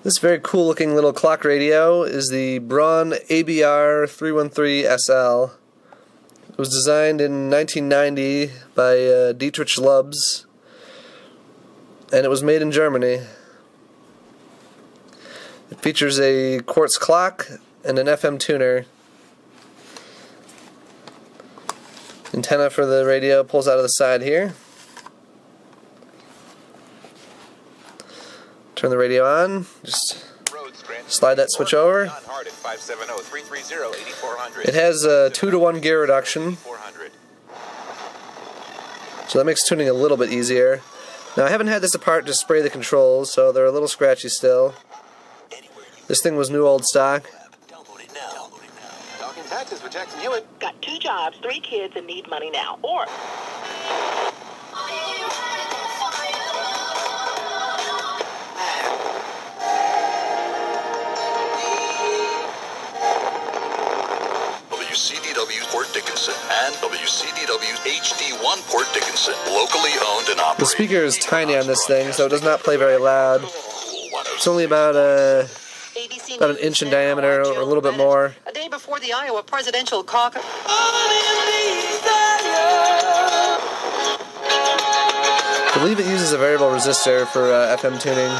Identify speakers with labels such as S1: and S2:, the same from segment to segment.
S1: This very cool looking little clock radio is the Braun ABR 313 SL. It was designed in 1990 by Dietrich Lubs, and it was made in Germany. It features a quartz clock and an FM tuner. Antenna for the radio pulls out of the side here. Turn the radio on, just slide that switch over. It has a 2-to-1 gear reduction, so that makes tuning a little bit easier. Now I haven't had this apart to spray the controls, so they're a little scratchy still. This thing was new old stock.
S2: Got 2 jobs, 3 kids, and need money now. Or
S3: WCDW Port Dickinson and WCDW HD1 Port Dickinson, locally owned and operated.
S1: The speaker is tiny on this thing, so it does not play very loud. It's only about an inch in diameter, or a little bit more.
S4: A day before the Iowa presidential caucus.
S1: I believe it uses a variable resistor for FM tuning.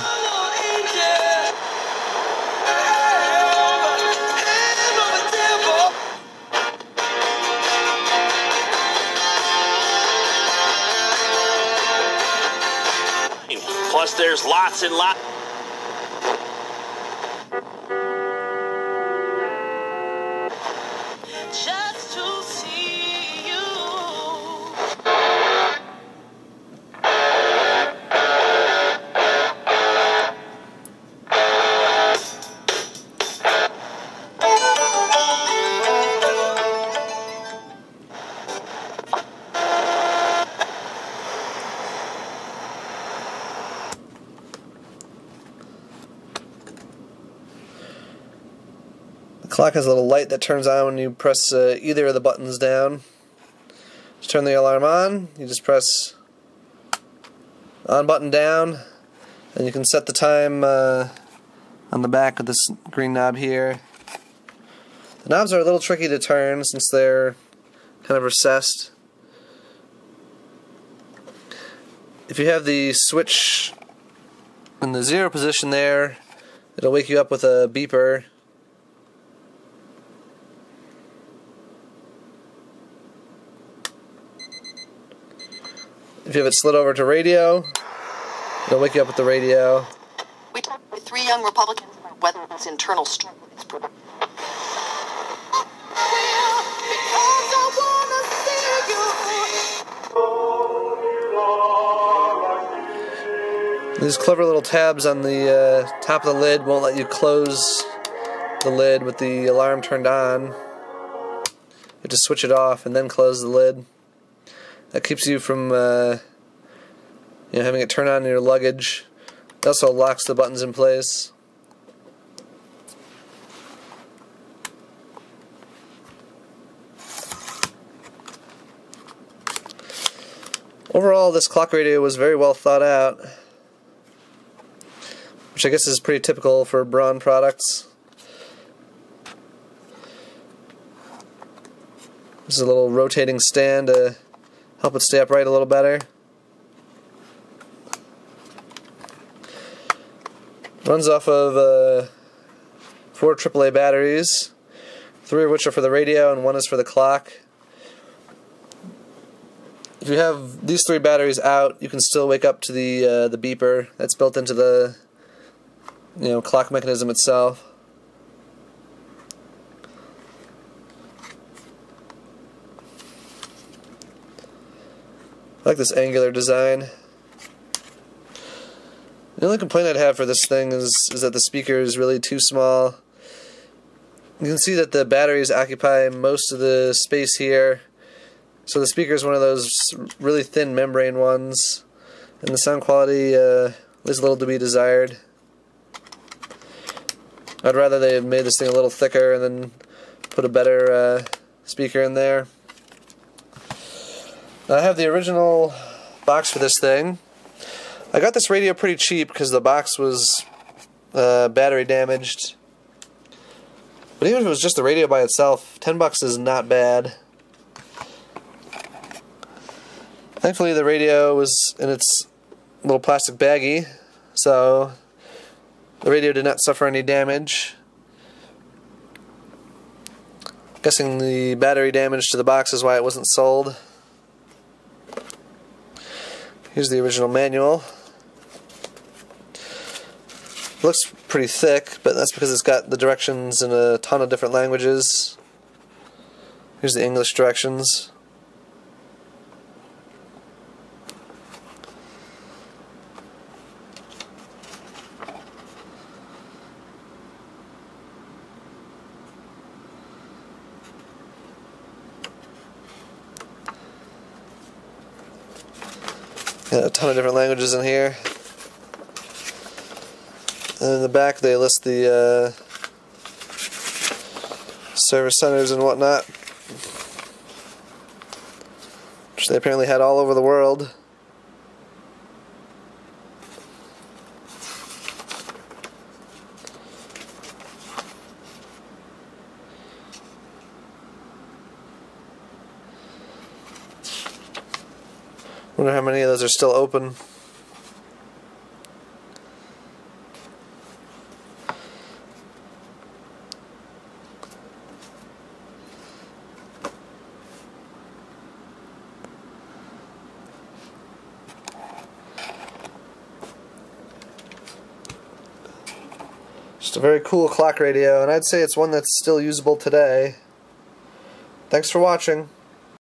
S5: Plus, there's lots and lots.
S4: Just to see you.
S1: The clock has a little light that turns on when you press either of the buttons down. To turn the alarm on, you just press on button down, and you can set the time on the back with this green knob here. The knobs are a little tricky to turn since they're kind of recessed. If you have the switch in the 0 position there, it'll wake you up with a beeper. If you have it slid over to radio, it'll wake you up with the radio.
S4: We talked with 3 young Republicans about whether it's internal struggle is productive.
S1: These clever little tabs on the top of the lid won't let you close the lid with the alarm turned on. You have to switch it off and then close the lid. That keeps you from having it turn on in your luggage. It also locks the buttons in place. Overall, this clock radio was very well thought out, which I guess is pretty typical for Braun products. This is a little rotating stand to help it stay upright a little better. Runs off of 4 AAA batteries, 3 of which are for the radio and 1 is for the clock. If you have these 3 batteries out, you can still wake up to the beeper that's built into the clock mechanism itself. I like this angular design. The only complaint I'd have for this thing is that the speaker is really too small. You can see that the batteries occupy most of the space here. So the speaker is one of those really thin membrane ones, and the sound quality leaves a little to be desired. I'd rather they had made this thing a little thicker and then put a better speaker in there. I have the original box for this thing. I got this radio pretty cheap because the box was battery damaged. But even if it was just the radio by itself, $10 is not bad. Thankfully the radio was in its little plastic baggie, so the radio did not suffer any damage. Guessing the battery damage to the box is why it wasn't sold. Here's the original manual. It looks pretty thick, but that's because it's got the directions in a ton of different languages. Here's the English directions. Got a ton of different languages in here. And in the back they list the service centers and whatnot, which they apparently had all over the world. Wonder how many of those are still open. Just a very cool clock radio, and I'd say it's one that's still usable today. Thanks for watching.